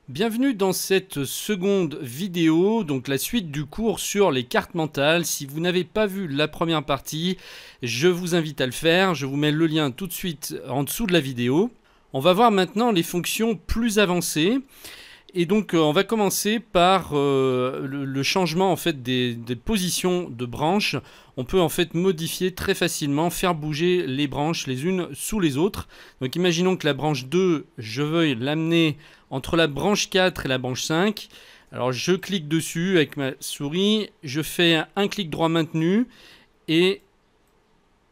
Bienvenue dans cette seconde vidéo, donc la suite du cours sur les cartes mentales. Si vous n'avez pas vu la première partie, je vous invite à le faire. Je vous mets le lien tout de suite en dessous de la vidéo. On va voir maintenant les fonctions plus avancées. Et donc on va commencer par le changement en fait des positions de branches. On peut en fait modifier très facilement, faire bouger les branches les unes sous les autres. Donc imaginons que la branche 2, je veuille l'amener entre la branche 4 et la branche 5. Alors je clique dessus avec ma souris, je fais un clic droit maintenu et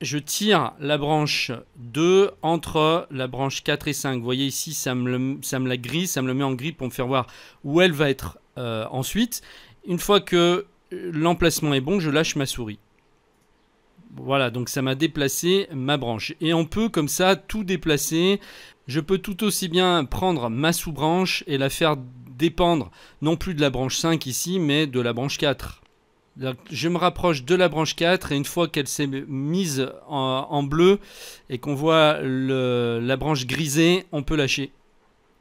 je tire la branche 2 entre la branche 4 et 5. Vous voyez ici, ça me la grille, ça me le met en gris pour me faire voir où elle va être ensuite. Une fois que l'emplacement est bon, je lâche ma souris. Voilà, donc ça m'a déplacé ma branche. Et on peut comme ça tout déplacer. Je peux tout aussi bien prendre ma sous-branche et la faire dépendre non plus de la branche 5 ici, mais de la branche 4. Donc, je me rapproche de la branche 4 et une fois qu'elle s'est mise en bleu et qu'on voit la branche grisée, on peut lâcher.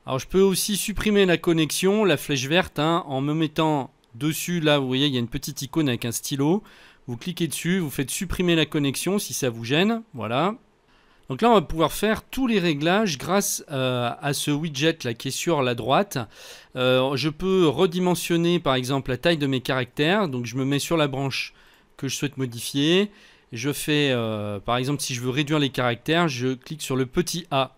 Alors je peux aussi supprimer la connexion, la flèche verte, en me mettant dessus. Là, vous voyez, il y a une petite icône avec un stylo. Vous cliquez dessus, vous faites supprimer la connexion si ça vous gêne. Voilà. Donc là, on va pouvoir faire tous les réglages grâce à ce widget là qui est sur la droite. Je peux redimensionner par exemple la taille de mes caractères. Donc je me mets sur la branche que je souhaite modifier. Je fais, par exemple, si je veux réduire les caractères, je clique sur le petit A.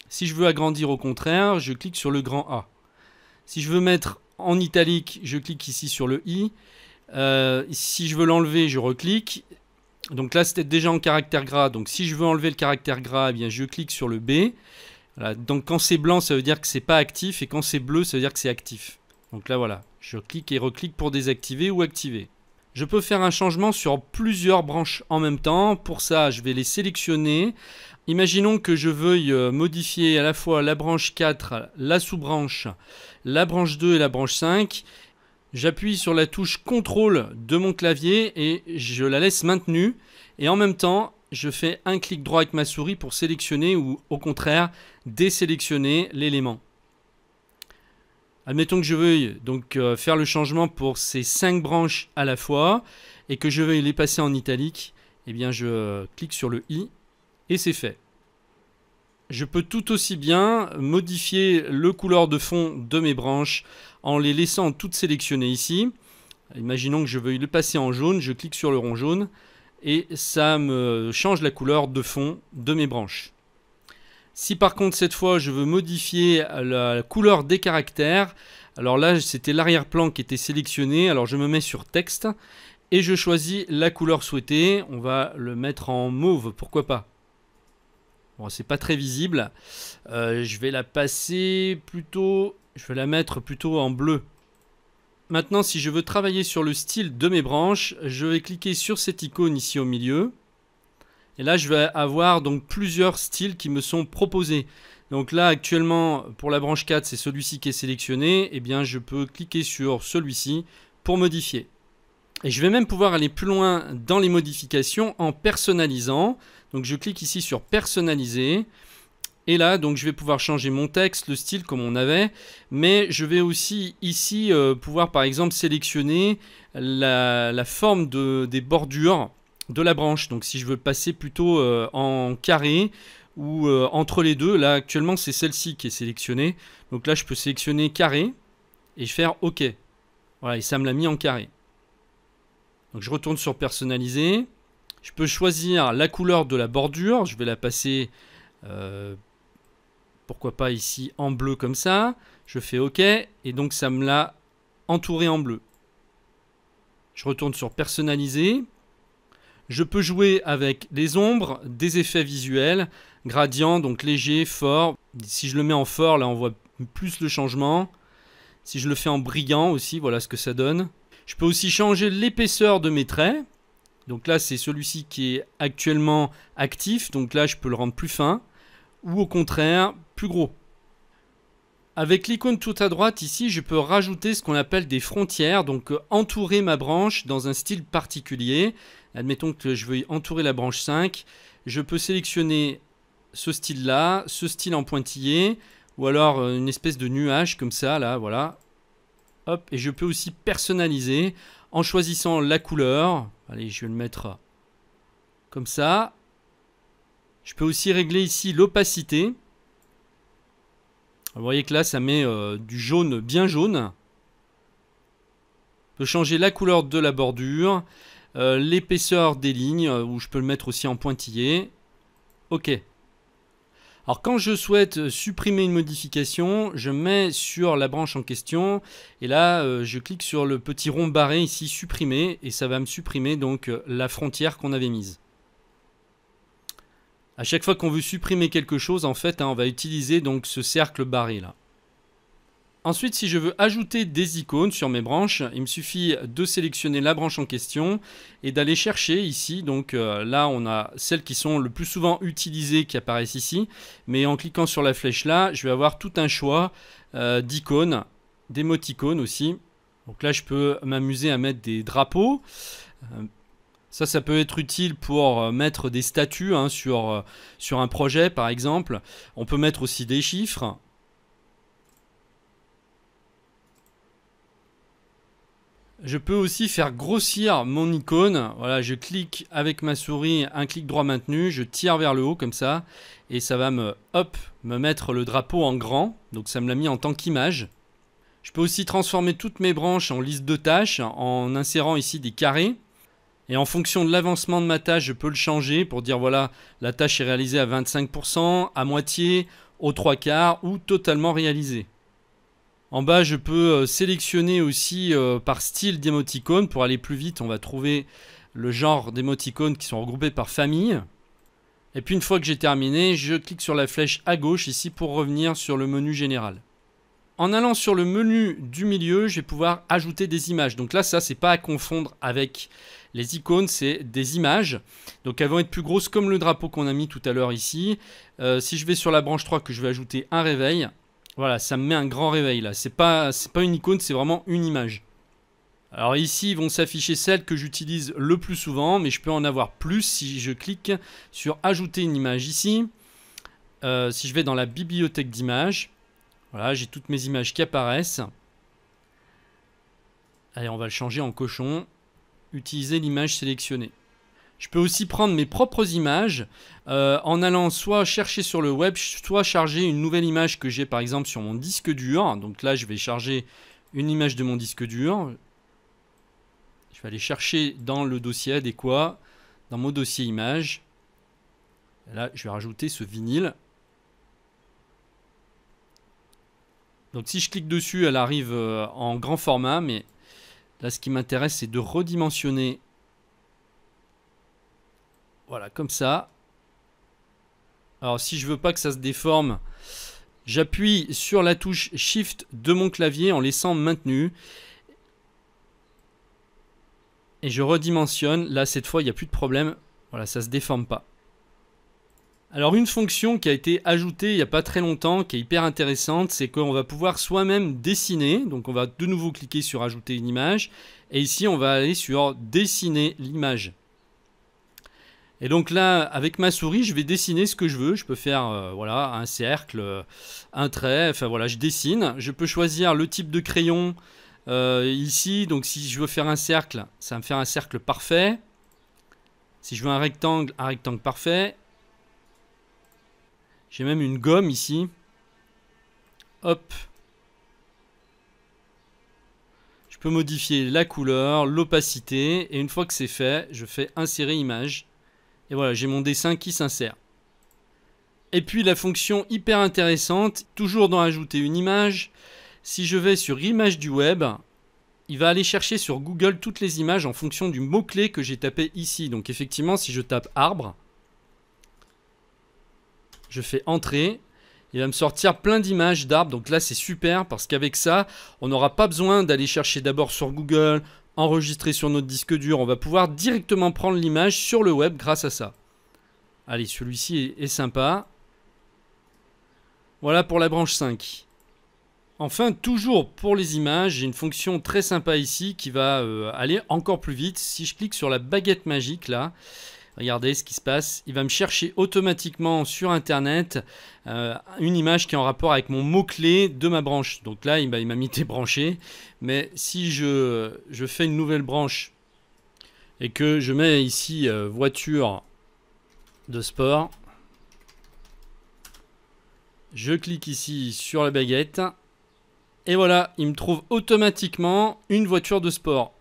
Si je veux agrandir au contraire, je clique sur le grand A. Si je veux mettre en italique, je clique ici sur le I. Si je veux l'enlever, je reclique. Donc là, c'était déjà en caractère gras. Donc si je veux enlever le caractère gras, eh bien, je clique sur le B. Voilà. Donc quand c'est blanc, ça veut dire que c'est pas actif. Et quand c'est bleu, ça veut dire que c'est actif. Donc là, voilà. Je clique et reclique pour désactiver ou activer. Je peux faire un changement sur plusieurs branches en même temps. Pour ça, je vais les sélectionner. Imaginons que je veuille modifier à la fois la branche 4, la sous-branche, la branche 2 et la branche 5. J'appuie sur la touche CTRL de mon clavier et je la laisse maintenue. Et en même temps, je fais un clic droit avec ma souris pour sélectionner ou au contraire désélectionner l'élément. Admettons que je veuille donc faire le changement pour ces 5 branches à la fois et que je veuille les passer en italique. Eh bien, je clique sur le I et c'est fait. Je peux tout aussi bien modifier le couleur de fond de mes branches en les laissant toutes sélectionnées ici. Imaginons que je veuille le passer en jaune, je clique sur le rond jaune et ça me change la couleur de fond de mes branches. Si par contre cette fois je veux modifier la couleur des caractères, alors là c'était l'arrière-plan qui était sélectionné, alors je me mets sur texte et je choisis la couleur souhaitée. On va le mettre en mauve, pourquoi pas. Bon, c'est pas très visible. Je vais la passer plutôt... Je vais la mettre plutôt en bleu. Maintenant, si je veux travailler sur le style de mes branches, je vais cliquer sur cette icône ici au milieu. Et là, je vais avoir donc plusieurs styles qui me sont proposés. Donc là, actuellement, pour la branche 4, c'est celui-ci qui est sélectionné. Eh bien, je peux cliquer sur celui-ci pour modifier. Et je vais même pouvoir aller plus loin dans les modifications en personnalisant. Donc je clique ici sur personnaliser. Et là, donc je vais pouvoir changer mon texte, le style comme on avait. Mais je vais aussi ici pouvoir par exemple sélectionner la forme des bordures de la branche. Donc si je veux passer plutôt en carré ou entre les deux. Là actuellement c'est celle-ci qui est sélectionnée. Donc là je peux sélectionner carré et faire OK. Voilà, et ça me l'a mis en carré. Donc je retourne sur personnaliser. Je peux choisir la couleur de la bordure. Je vais la passer, pourquoi pas ici en bleu comme ça. Je fais OK et donc ça me l'a entouré en bleu. Je retourne sur personnaliser. Je peux jouer avec les ombres, des effets visuels, gradient, donc léger, fort. Si je le mets en fort, là on voit plus le changement. Si je le fais en brillant aussi, voilà ce que ça donne. Je peux aussi changer l'épaisseur de mes traits. Donc là, c'est celui-ci qui est actuellement actif. Donc là, je peux le rendre plus fin. Ou au contraire, plus gros. Avec l'icône tout à droite, ici, je peux rajouter ce qu'on appelle des frontières. Donc entourer ma branche dans un style particulier. Admettons que je veuille entourer la branche 5. Je peux sélectionner ce style-là, ce style en pointillé. ou alors une espèce de nuage comme ça, là, voilà. Hop, et je peux aussi personnaliser en choisissant la couleur. Allez, je vais le mettre comme ça. Je peux aussi régler ici l'opacité. Vous voyez que là, ça met du jaune bien jaune. Je peux changer la couleur de la bordure, l'épaisseur des lignes, où je peux le mettre aussi en pointillé. Ok. Alors quand je souhaite supprimer une modification, je mets sur la branche en question et là je clique sur le petit rond barré ici supprimer et ça va me supprimer donc la frontière qu'on avait mise. À chaque fois qu'on veut supprimer quelque chose, en fait, on va utiliser donc ce cercle barré là. Ensuite, si je veux ajouter des icônes sur mes branches, il me suffit de sélectionner la branche en question et d'aller chercher ici. Donc là, on a celles qui sont le plus souvent utilisées qui apparaissent ici. Mais en cliquant sur la flèche là, je vais avoir tout un choix d'icônes, d'émoticônes aussi. Donc là, je peux m'amuser à mettre des drapeaux. Ça peut être utile pour mettre des statuts hein, sur un projet, par exemple. On peut mettre aussi des chiffres. Je peux aussi faire grossir mon icône. Voilà, je clique avec ma souris, un clic droit maintenu, je tire vers le haut comme ça, et ça va me mettre le drapeau en grand. Donc ça me l'a mis en tant qu'image. Je peux aussi transformer toutes mes branches en liste de tâches en insérant ici des carrés. Et en fonction de l'avancement de ma tâche, je peux le changer pour dire voilà, la tâche est réalisée à 25%, à moitié, aux 3/4 ou totalement réalisée. En bas, je peux sélectionner aussi par style d'émoticône. Pour aller plus vite, on va trouver le genre d'émoticônes qui sont regroupés par famille. Et puis une fois que j'ai terminé, je clique sur la flèche à gauche ici pour revenir sur le menu général. En allant sur le menu du milieu, je vais pouvoir ajouter des images. Donc là, ça, c'est pas à confondre avec les icônes, c'est des images. Donc elles vont être plus grosses comme le drapeau qu'on a mis tout à l'heure ici. Si je vais sur la branche 3 que je vais ajouter un réveil, voilà, ça me met un grand réveil là. C'est pas une icône, c'est vraiment une image. Alors ici, vont s'afficher celles que j'utilise le plus souvent, mais je peux en avoir plus si je clique sur ajouter une image ici. Si je vais dans la bibliothèque d'images, voilà, j'ai toutes mes images qui apparaissent. Allez, on va le changer en cochon. Utiliser l'image sélectionnée. Je peux aussi prendre mes propres images en allant soit chercher sur le web, soit charger une nouvelle image que j'ai par exemple sur mon disque dur. Donc là, je vais charger une image de mon disque dur. Je vais aller chercher dans le dossier adéquat, dans mon dossier images. Et là, je vais rajouter ce vinyle. Donc si je clique dessus, elle arrive en grand format, mais là, ce qui m'intéresse, c'est de redimensionner. Voilà, comme ça. Alors, si je veux pas que ça se déforme, j'appuie sur la touche Shift de mon clavier en laissant maintenu. Et je redimensionne. Là, cette fois, il n'y a plus de problème. Voilà, ça ne se déforme pas. Alors, une fonction qui a été ajoutée il n'y a pas très longtemps, qui est hyper intéressante, c'est qu'on va pouvoir soi-même dessiner. Donc, on va de nouveau cliquer sur Ajouter une image. Et ici, on va aller sur Dessiner l'image. Et donc là, avec ma souris, je vais dessiner ce que je veux. Je peux faire voilà, un cercle, un trait, enfin voilà, je dessine. Je peux choisir le type de crayon ici. Donc si je veux faire un cercle, ça va me faire un cercle parfait. Si je veux un rectangle parfait. J'ai même une gomme ici. Hop. Je peux modifier la couleur, l'opacité. Et une fois que c'est fait, je fais insérer image. Et voilà, j'ai mon dessin qui s'insère. Et puis la fonction hyper intéressante, toujours dans ajouter une image. Si je vais sur image du web, il va aller chercher sur Google toutes les images en fonction du mot-clé que j'ai tapé ici. Donc effectivement, si je tape arbre, je fais entrée. Il va me sortir plein d'images d'arbres. Donc là, c'est super parce qu'avec ça, on n'aura pas besoin d'aller chercher d'abord sur Google, enregistrer sur notre disque dur. On va pouvoir directement prendre l'image sur le web grâce à ça. Allez, celui-ci est sympa. Voilà pour la branche 5. Enfin, toujours pour les images, j'ai une fonction très sympa ici qui va aller encore plus vite. Si je clique sur la baguette magique là, Regardez ce qui se passe. Il va me chercher automatiquement sur Internet une image qui est en rapport avec mon mot-clé de ma branche. Donc là, il m'a mis débranché. Mais si je fais une nouvelle branche et que je mets ici voiture de sport, je clique ici sur la baguette. Et voilà, il me trouve automatiquement une voiture de sport.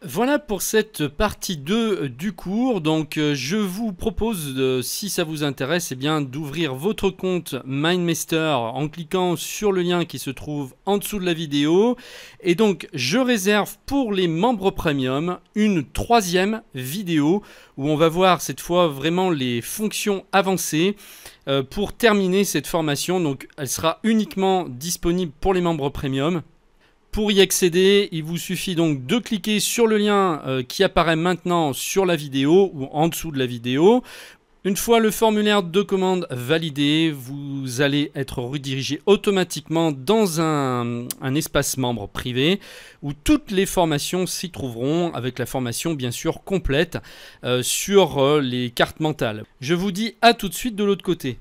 Voilà pour cette partie 2 du cours. Donc je vous propose, si ça vous intéresse, eh bien, d'ouvrir votre compte MindMeister en cliquant sur le lien qui se trouve en dessous de la vidéo. Et donc je réserve pour les membres premium une 3e vidéo où on va voir cette fois vraiment les fonctions avancées pour terminer cette formation. Donc elle sera uniquement disponible pour les membres premium. Pour y accéder, il vous suffit donc de cliquer sur le lien qui apparaît maintenant sur la vidéo ou en dessous de la vidéo. Une fois le formulaire de commande validé, vous allez être redirigé automatiquement dans un espace membre privé où toutes les formations s'y trouveront, avec la formation bien sûr complète sur les cartes mentales. Je vous dis à tout de suite de l'autre côté.